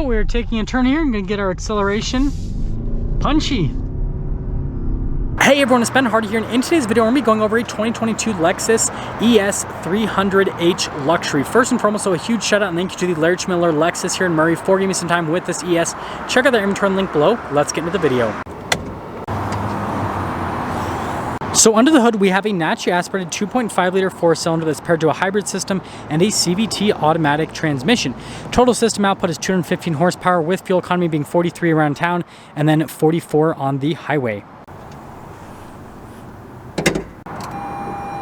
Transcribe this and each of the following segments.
we're taking a turn here and gonna get our acceleration punchy. Hey everyone, it's Ben Hardy here, and in today's video, we're gonna be going over a 2022 Lexus ES 300h Luxury. First and foremost, so a huge shout out and thank you to the Larry Schmiller Lexus here in Murray for giving me some time with this ES. Check out their inventory link below. Let's get into the video. So under the hood, we have a naturally aspirated 2.5 liter 4-cylinder that's paired to a hybrid system and a CVT automatic transmission. Total system output is 215 horsepower with fuel economy being 43 around town and then 44 on the highway.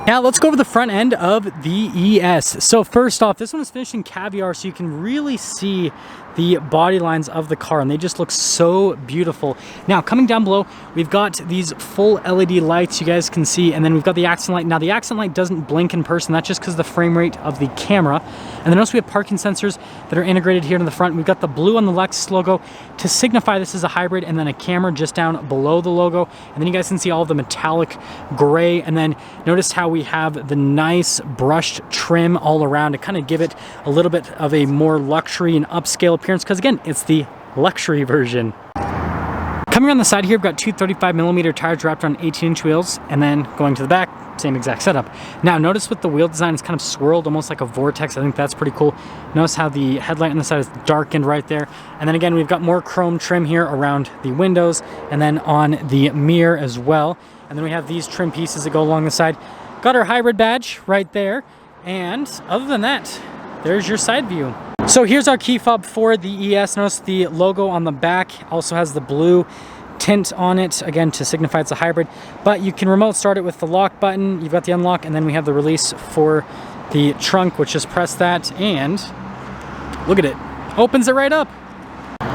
Now let's go over the front end of the ES. So first off, this one is finished in caviar, so you can really see the body lines of the car, and they just look so beautiful. Now coming down below, we've got these full LED lights you guys can see, and then we've got the accent light. Now the accent light doesn't blink in person, that's just because of the frame rate of the camera. And then also we have parking sensors that are integrated here in the front. We've got the blue on the Lexus logo to signify this is a hybrid, and then a camera just down below the logo. And then you guys can see all of the metallic gray, and then notice how we have the nice brushed trim all around to kind of give it a little bit of a more luxury and upscale appearance, because again, it's the luxury version. Coming around the side here, we've got two 35mm tires wrapped on 18-inch wheels, and then going to the back, same exact setup. Now notice with the wheel design, it's kind of swirled almost like a vortex. I think that's pretty cool. Notice how the headlight on the side is darkened right there. And then again, we've got more chrome trim here around the windows and then on the mirror as well. And then we have these trim pieces that go along the side. Got our hybrid badge right there. And other than that, there's your side view. So here's our key fob for the ES. Notice the logo on the back also has the blue tint on it, again to signify it's a hybrid, but you can remote start it with the lock button. You've got the unlock, and then we have the release for the trunk, which just press that and look at it, opens it right up.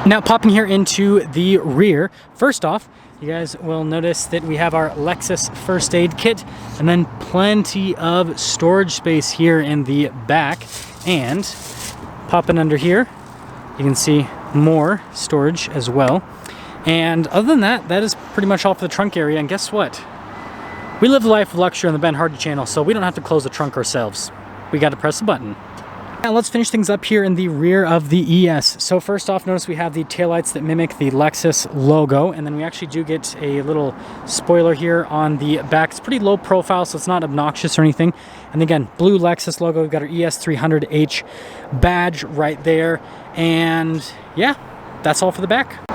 Now popping here into the rear, first off, you guys will notice that we have our Lexus first aid kit, and then plenty of storage space here in the back. And popping under here, you can see more storage as well. And other than that, that is pretty much all for the trunk area. And guess what? We live the life of luxury on the Ben Hardy channel, so we don't have to close the trunk ourselves. We got to press a button. Now let's finish things up here in the rear of the ES. So first off, notice we have the taillights that mimic the Lexus logo, and then we actually do get a little spoiler here on the back. It's pretty low profile, so it's not obnoxious or anything. And again, blue Lexus logo. We've got our ES 300h badge right there. And yeah, that's all for the back.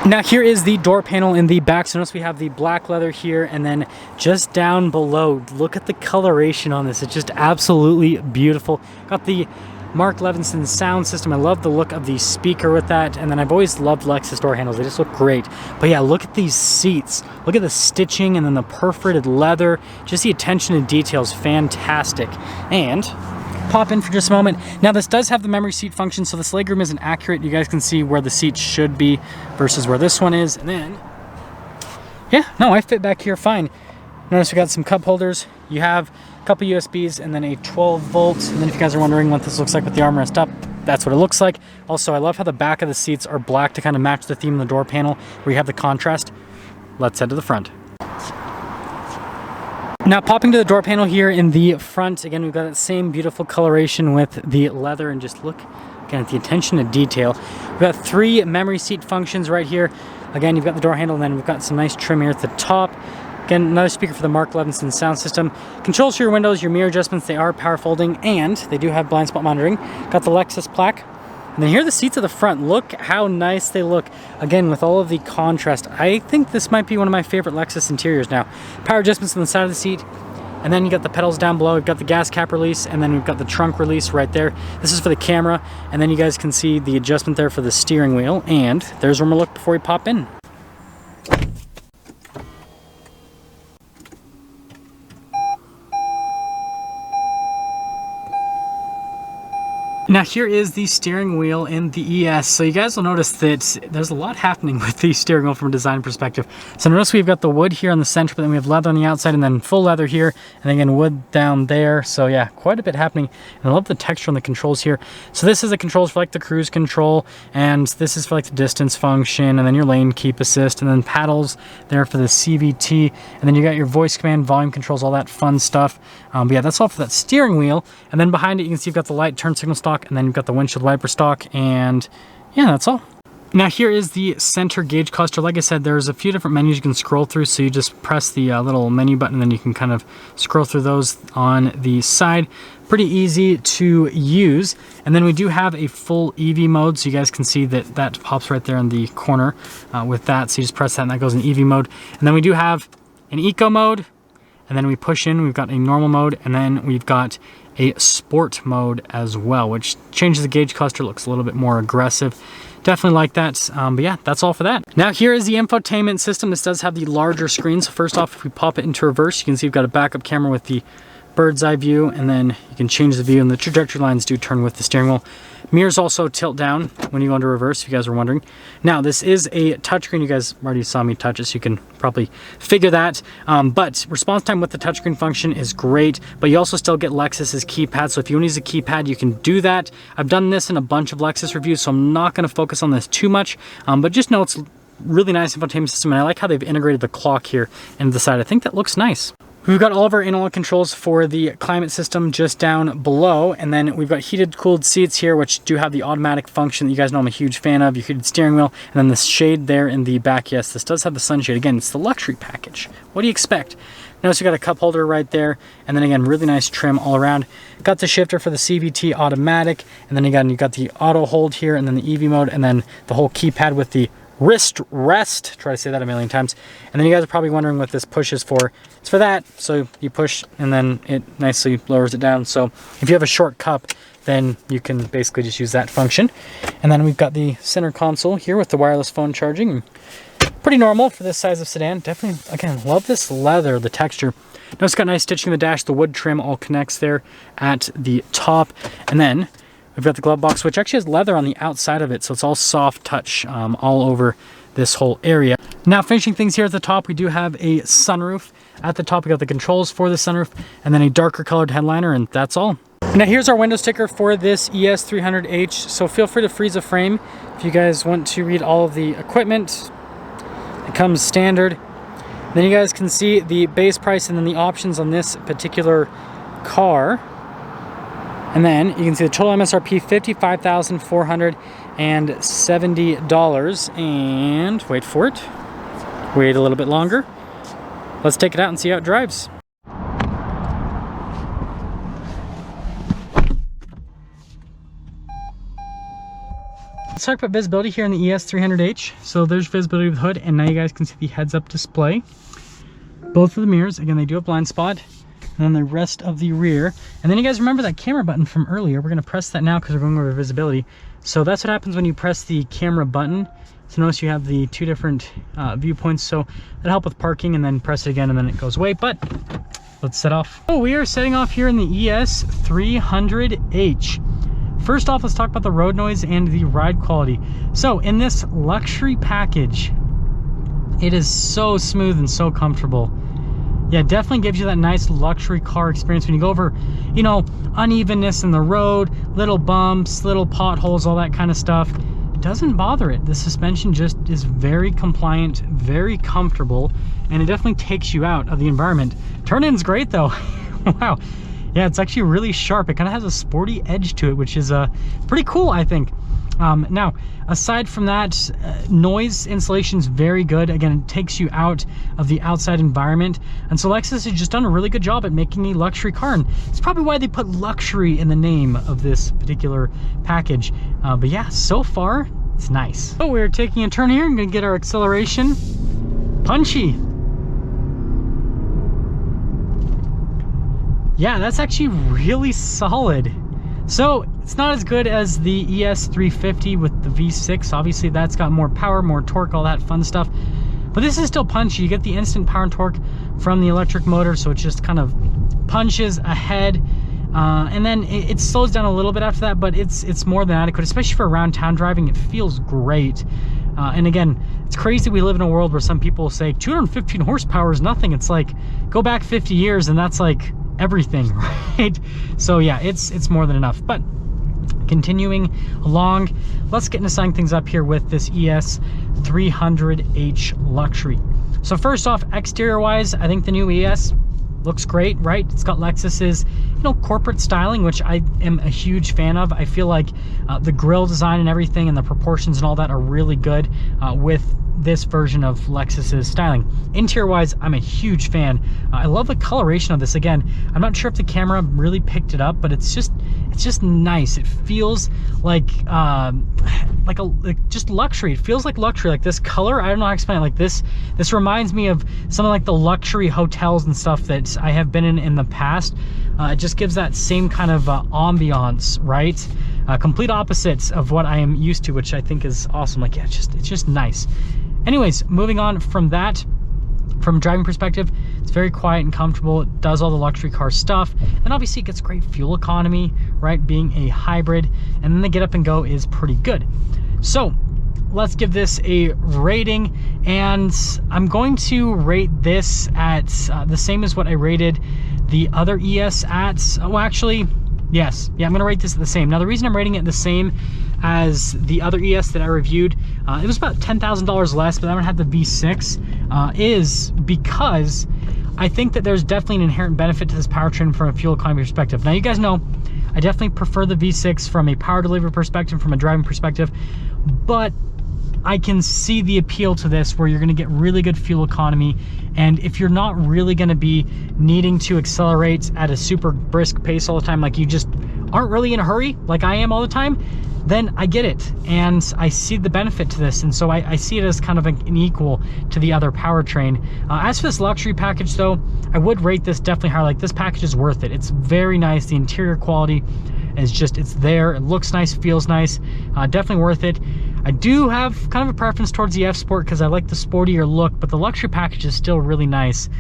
Now here is the door panel in the back. So notice we have the black leather here, and then just down below, look at the coloration on this. It's just absolutely beautiful. Got the Mark Levinson sound system. I love the look of the speaker with that. And then I've always loved Lexus door handles. They just look great. But yeah, look at these seats. Look at the stitching and then the perforated leather. Just the attention to detail is fantastic. And pop in for just a moment. Now this does have the memory seat function, so this legroom isn't accurate. You guys can see where the seat should be versus where this one is. And then, yeah, no, I fit back here fine. Notice we got some cup holders. You have a couple USBs and then a 12 volts. And then if you guys are wondering what this looks like with the armrest up, that's what it looks like. Also, I love how the back of the seats are black to kind of match the theme of the door panel where you have the contrast. Let's head to the front. Now popping to the door panel here in the front, again, we've got that same beautiful coloration with the leather, and just look again at the attention to detail. We've got 3 memory seat functions right here. Again, you've got the door handle, and then we've got some nice trim here at the top. Again, another speaker for the Mark Levinson sound system. Controls for your windows, your mirror adjustments, they are power folding, and they do have blind spot monitoring. Got the Lexus plaque. And then here are the seats at the front. Look how nice they look. Again, with all of the contrast. I think this might be one of my favorite Lexus interiors now. Power adjustments on the side of the seat. And then you got the pedals down below. We've got the gas cap release, and then we've got the trunk release right there. This is for the camera. And then you guys can see the adjustment there for the steering wheel. And there's one more look before we pop in. Now here is the steering wheel in the ES. So you guys will notice that there's a lot happening with the steering wheel from a design perspective. So notice we've got the wood here on the center, but then we have leather on the outside, and then full leather here, and again wood down there. So yeah, quite a bit happening. And I love the texture on the controls here. So this is the controls for like the cruise control, and this is for like the distance function, and then your lane keep assist, and then paddles there for the CVT, and then you got your voice command, volume controls, all that fun stuff. But yeah, that's all for that steering wheel. And then behind it, you can see you've got the light, turn signal, stock, and then you've got the windshield wiper stock, and yeah, that's all. Now here is the center gauge cluster. Like I said, there's a few different menus you can scroll through, so you just press the little menu button, and then you can kind of scroll through those on the side. Pretty easy to use. And then we do have a full EV mode, so you guys can see that that pops right there in the corner with that. So you just press that and that goes in EV mode. And then we do have an eco mode, and then we push in, we've got a normal mode, and then we've got a sport mode as well, which changes the gauge cluster, looks a little bit more aggressive. Definitely like that, but yeah, that's all for that. Now here is the infotainment system. This does have the larger screen. So first off, if we pop it into reverse, you can see we've got a backup camera with the bird's eye view, and then you can change the view, and the trajectory lines do turn with the steering wheel. Mirrors also tilt down when you go into reverse, if you guys were wondering. Now, this is a touchscreen. You guys already saw me touch it, so you can probably figure that. But response time with the touchscreen function is great, but you also still get Lexus's keypad. So if you want to use a keypad, you can do that. I've done this in a bunch of Lexus reviews, so I'm not going to focus on this too much, but just know it's really nice infotainment system, and I like how they've integrated the clock here into the side. I think that looks nice. We've got all of our analog controls for the climate system just down below, and then we've got heated, cooled seats here, which do have the automatic function that you guys know I'm a huge fan of, your heated steering wheel, and then the shade there in the back. Yes, this does have the sunshade. Again, it's the luxury package. What do you expect? Notice we got a cup holder right there, and then again, really nice trim all around. Got the shifter for the CVT automatic, and then again, you got the auto hold here, and then the EV mode, and then the whole keypad with the wrist rest. Try to say that a million times. And then you guys are probably wondering what this push is for. It's for that. So you push and then it nicely lowers it down. So if you have a short cup, then you can basically just use that function. And then we've got the center console here with the wireless phone charging. Pretty normal for this size of sedan. Definitely, again, love this leather, the texture. Notice it's got nice stitching in the dash. The wood trim all connects there at the top. And then we've got the glove box, which actually has leather on the outside of it, so it's all soft touch all over this whole area. Now, finishing things here at the top, we do have a sunroof. At the top, we got the controls for the sunroof, and then a darker colored headliner, and that's all. Now, here's our window sticker for this ES300H, so feel free to freeze a frame if you guys want to read all of the equipment. It comes standard. Then you guys can see the base price and then the options on this particular car. And then you can see the total MSRP, $55,470. And wait for it. Wait a little bit longer. Let's take it out and see how it drives. Let's talk about visibility here in the ES300H. So there's visibility of the hood, and now you guys can see the heads-up display. Both of the mirrors, again, they do have blind spot. And then the rest of the rear. And then you guys remember that camera button from earlier. We're going to press that now because we're going over visibility. So that's what happens when you press the camera button. So notice you have the two different viewpoints. So that'll help with parking, and then press it again and then it goes away. But let's set off. Oh, we are setting off here in the ES300H. First off, let's talk about the road noise and the ride quality. So in this luxury package, it is so smooth and so comfortable. Yeah, definitely gives you that nice luxury car experience when you go over, you know, unevenness in the road, little bumps, little potholes, all that kind of stuff. It doesn't bother it. The suspension just is very compliant, very comfortable, and it definitely takes you out of the environment. Turn-in's great though. Wow. Yeah, it's actually really sharp. It kind of has a sporty edge to it, which is pretty cool, I think. Now, aside from that, noise insulation is very good. Again, it takes you out of the outside environment. And so Lexus has just done a really good job at making a luxury car. And it's probably why they put luxury in the name of this particular package. But yeah, so far, it's nice. So we're taking a turn here. I'm going to get our acceleration punchy. Yeah, that's actually really solid. So it's not as good as the ES350 with the V6. Obviously that's got more power, more torque, all that fun stuff. But this is still punchy. You get the instant power and torque from the electric motor, so it just kind of punches ahead. And then it slows down a little bit after that, but it's more than adequate, especially for around town driving. It feels great. And again, it's crazy we live in a world where some people say 215 horsepower is nothing. It's like, go back 50 years and that's like everything, right? So yeah, it's more than enough. But continuing along, let's get into setting things up here with this ES300H Luxury. So first off, exterior wise, I think the new ES looks great, right? It's got Lexus's, you know, corporate styling, which I am a huge fan of. I feel like the grille design and everything and the proportions and all that are really good with this version of Lexus's styling. Interior wise, I'm a huge fan. I love the coloration of this. Again, I'm not sure if the camera really picked it up, but it's just nice. It feels like just luxury. It feels like luxury. Like this color, I don't know how to explain it. Like this reminds me of something like the luxury hotels and stuff that I have been in the past. It just gives that same kind of ambiance, right? Complete opposites of what I am used to, which I think is awesome. Like, yeah, it's just nice. Anyways, moving on from that, from a driving perspective, it's very quiet and comfortable. It does all the luxury car stuff. And obviously it gets great fuel economy, right? Being a hybrid. And then the get up and go is pretty good. So let's give this a rating. And I'm going to rate this at the same as what I rated the other ES at. Oh, actually, yes. Yeah, I'm going to rate this at the same. Now, the reason I'm rating it the same as the other ES that I reviewed, it was about $10,000 less, but I don't have the V6, is because I think that there's definitely an inherent benefit to this powertrain from a fuel economy perspective. Now, you guys know I definitely prefer the V6 from a power delivery perspective, from a driving perspective, but I can see the appeal to this where you're going to get really good fuel economy. And if you're not really going to be needing to accelerate at a super brisk pace all the time, like you just aren't really in a hurry like I am all the time, then I get it. And I see the benefit to this. And so I see it as kind of an equal to the other powertrain. As for this luxury package though, I would rate this definitely higher. Like this package is worth it. It's very nice. The interior quality is just, it's there. It looks nice, feels nice. Definitely worth it. I do have kind of a preference towards the F Sport because I like the sportier look, but the luxury package is still really nice.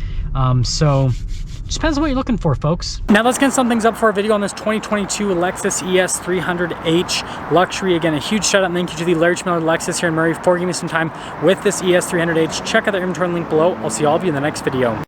So just depends on what you're looking for, folks. Now let's get some things up for our video on this 2022 Lexus ES 300H Luxury. Again, a huge shout out and thank you to the Larry Miller Lexus here in Murray for giving me some time with this ES 300H. Check out their inventory link below. I'll see all of you in the next video.